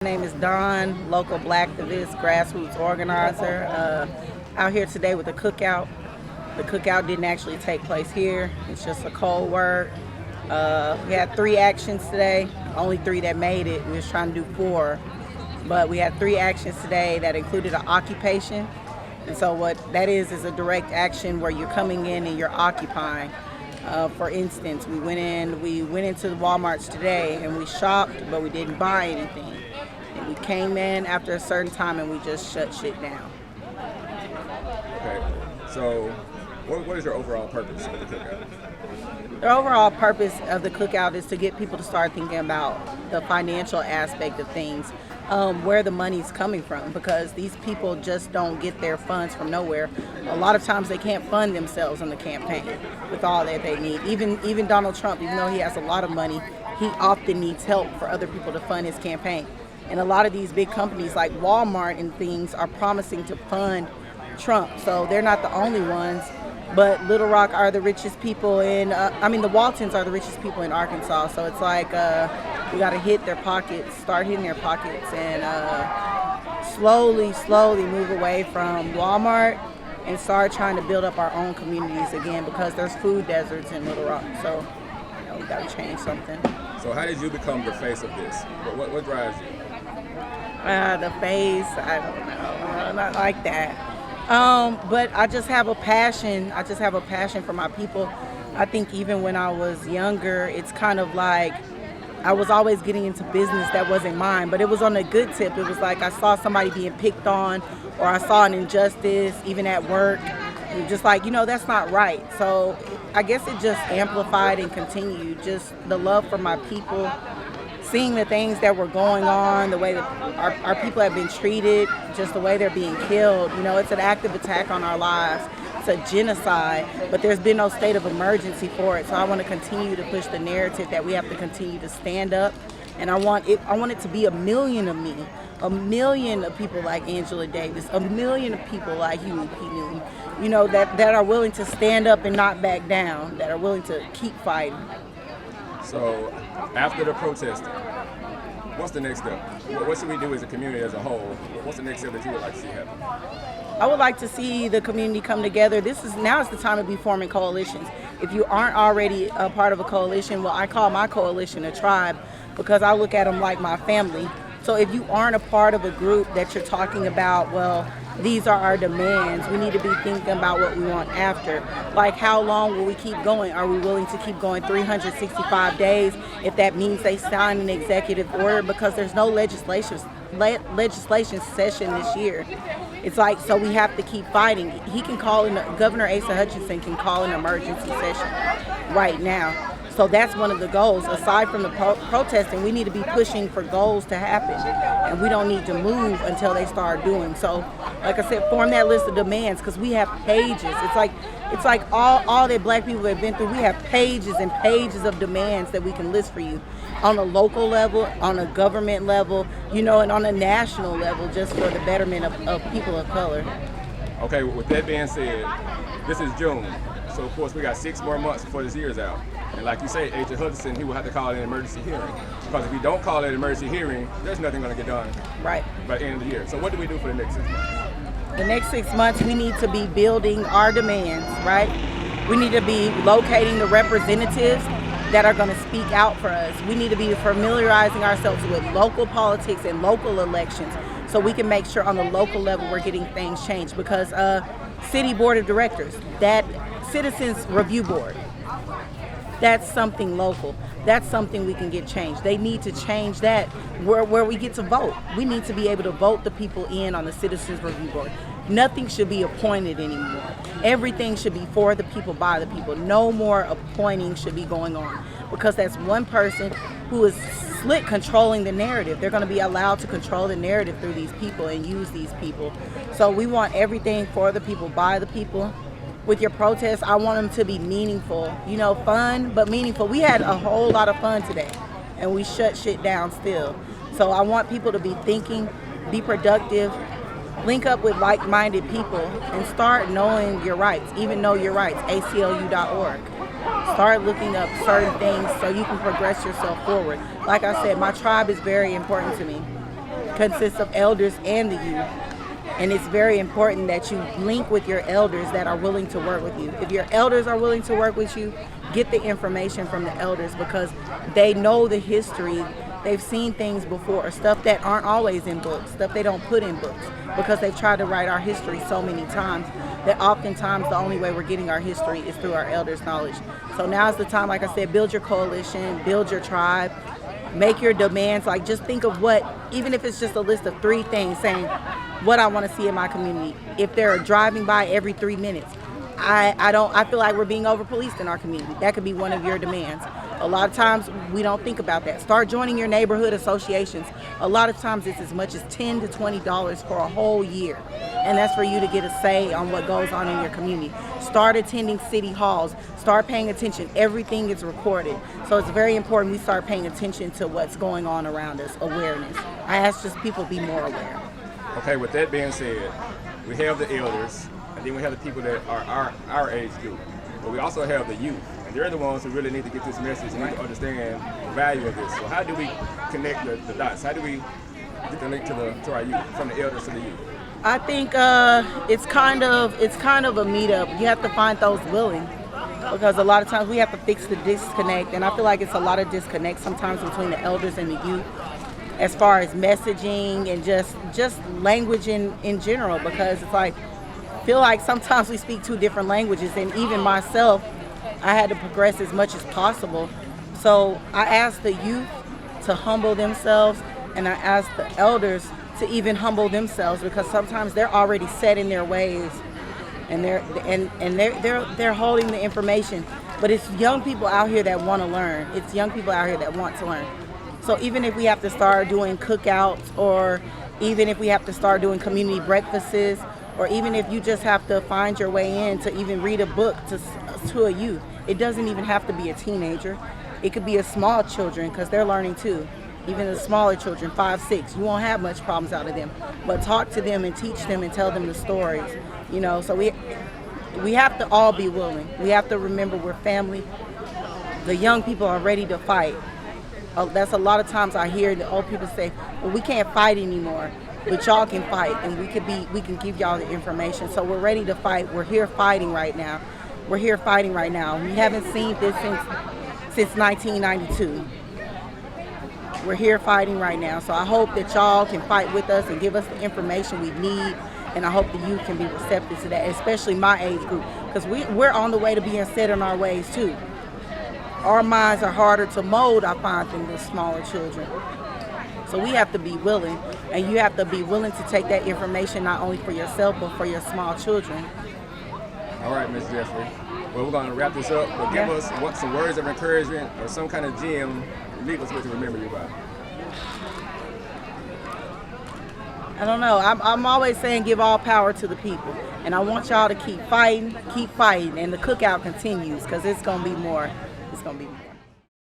My name is Dawn, local black activist, grassroots organizer. Out here today with a cookout. The cookout didn't actually take place here. It's just a cold word. We had 3 actions today. Only 3 that made it. We was trying to do 4. But we had 3 actions today that included an occupation. And so what that is a direct action where you're coming in and you're occupying. For instance, we went into the Walmarts today and we shopped, but we didn't buy anything. And we came in after a certain time and we just shut shit down. Okay, so what is your overall purpose of the cookout? The overall purpose of the cookout is to get people to start thinking about the financial aspect of things, where the money's coming from, because these people just don't get their funds from nowhere. A lot of times they can't fund themselves in the campaign with all that they need. Even Donald Trump, even though he has a lot of money, he often needs help for other people to fund his campaign. And a lot of these big companies like Walmart and things are promising to fund Trump. So they're not the only ones, but Little Rock are the richest people in, the Waltons are the richest people in Arkansas. So it's like we got to hit their pockets, start hitting their pockets, and slowly move away from Walmart and start trying to build up our own communities again, because there's food deserts in Little Rock. So we got to change something. So how did you become the face of this? What drives you? The face, I don't know, not like that. But I just have a passion. I just have a passion for my people. I think even when I was younger, it's kind of like I was always getting into business that wasn't mine, but it was on a good tip. It was like I saw somebody being picked on, or I saw an injustice, even at work. And just like, that's not right. So I guess it just amplified and continued, just the love for my people, seeing the things that were going on, the way that our people have been treated, just the way they're being killed. It's an active attack on our lives. It's a genocide, but there's been no state of emergency for it. So I want to continue to push the narrative that we have to continue to stand up. And I want it to be a million of me, a million of people like Angela Davis, a million of people like Huey P. Newton, that are willing to stand up and not back down, that are willing to keep fighting. So after the protesting, what's the next step? What should we do as a community as a whole? What's the next step that you would like to see happen? I would like to see the community come together. Now is the time to be forming coalitions. If you aren't already a part of a coalition, well, I call my coalition a tribe, because I look at them like my family. So if you aren't a part of a group that you're talking about, well, these are our demands, we need to be thinking about what we want after. Like, how long will we keep going? Are we willing to keep going 365 days if that means they sign an executive order? Because there's no legislation session this year. It's like, so we have to keep fighting. Governor Asa Hutchinson can call an emergency session right now. So that's one of the goals. Aside from the protesting, we need to be pushing for goals to happen. And we don't need to move until they start doing. So, like I said, form that list of demands, because we have pages. It's like all that black people have been through. We have pages and pages of demands that we can list for you on a local level, on a government level, and on a national level, just for the betterment of people of color. Okay, with that being said, this is June. So of course we got 6 more months before this year is out. And like you say, Agent Hudson, he will have to call it an emergency hearing. Because if we don't call it an emergency hearing, there's nothing going to get done right by the end of the year. So what do we do for the next 6 months? The next 6 months, we need to be building our demands, right? We need to be locating the representatives that are going to speak out for us. We need to be familiarizing ourselves with local politics and local elections, so we can make sure on the local level we're getting things changed. Because city board of directors, that citizens review board, that's something local. That's something we can get changed. They need to change that where we get to vote. We need to be able to vote the people in on the Citizens Review Board. Nothing should be appointed anymore. Everything should be for the people, by the people. No more appointing should be going on, because that's one person who is slick controlling the narrative. They're going to be allowed to control the narrative through these people and use these people. So we want everything for the people, by the people. With your protests, I want them to be meaningful, fun, but meaningful. We had a whole lot of fun today, and we shut shit down still. So I want people to be thinking, be productive, link up with like-minded people, and start knowing your rights. Even know your rights, aclu.org. Start looking up certain things so you can progress yourself forward. Like I said, my tribe is very important to me. consists of elders and the youth. And it's very important that you link with your elders that are willing to work with you. If your elders are willing to work with you, get the information from the elders because they know the history. They've seen things before, stuff that aren't always in books, stuff they don't put in books because they've tried to write our history so many times that oftentimes the only way we're getting our history is through our elders' knowledge. So now's the time, like I said, build your coalition, build your tribe, make your demands. Like just think of what, even if it's just a list of 3 things saying what I want to see in my community. If they're driving by every 3 minutes, I feel like we're being over-policed in our community. That could be one of your demands. A lot of times we don't think about that. Start joining your neighborhood associations. A lot of times it's as much as $10 to $20 for a whole year. And that's for you to get a say on what goes on in your community. Start attending city halls. Start paying attention. Everything is recorded. So it's very important we start paying attention to what's going on around us, awareness. I ask just people to be more aware. Okay, with that being said, we have the elders, and then we have the people that are our age group. But we also have the youth, and they're the ones who really need to get this message and need to understand the value of this. So how do we connect the dots? How do we get the link to our youth, from the elders to the youth? I think it's kind of a meetup. You have to find those willing, because a lot of times we have to fix the disconnect, and I feel like it's a lot of disconnect sometimes between the elders and the youth, as far as messaging and just language in general, because it's like I feel like sometimes we speak 2 different languages, and even myself, I had to progress as much as possible. So I asked the youth to humble themselves, and I asked the elders to even humble themselves, because sometimes they're already set in their ways, and they're holding the information. But it's young people out here that want to learn. It's young people out here that want to learn. So even if we have to start doing cookouts, or even if we have to start doing community breakfasts, or even if you just have to find your way in to even read a book to a youth, it doesn't even have to be a teenager. It could be a small children, because they're learning too. Even the smaller children, 5, 6, you won't have much problems out of them. But talk to them and teach them and tell them the stories. You know, so we have to all be willing. We have to remember we're family. The young people are ready to fight. That's a lot of times I hear the old people say, well, we can't fight anymore, but y'all can fight, and we can give y'all the information. So we're ready to fight. We're here fighting right now. We're here fighting right now. We haven't seen this since 1992. We're here fighting right now. So I hope that y'all can fight with us and give us the information we need, and I hope the youth can be receptive to that, especially my age group, because we're on the way to being set in our ways too. Our minds are harder to mold, I find, than the smaller children. So we have to be willing, and you have to be willing to take that information not only for yourself, but for your small children. All right, Ms. Jeffery. Well, we're going to wrap this up, but give us some words of encouragement or some kind of gem leave us with to remember you by. I don't know. I'm always saying give all power to the people. And I want y'all to keep fighting, and the cookout continues, because it's going to be more. It's going to be more.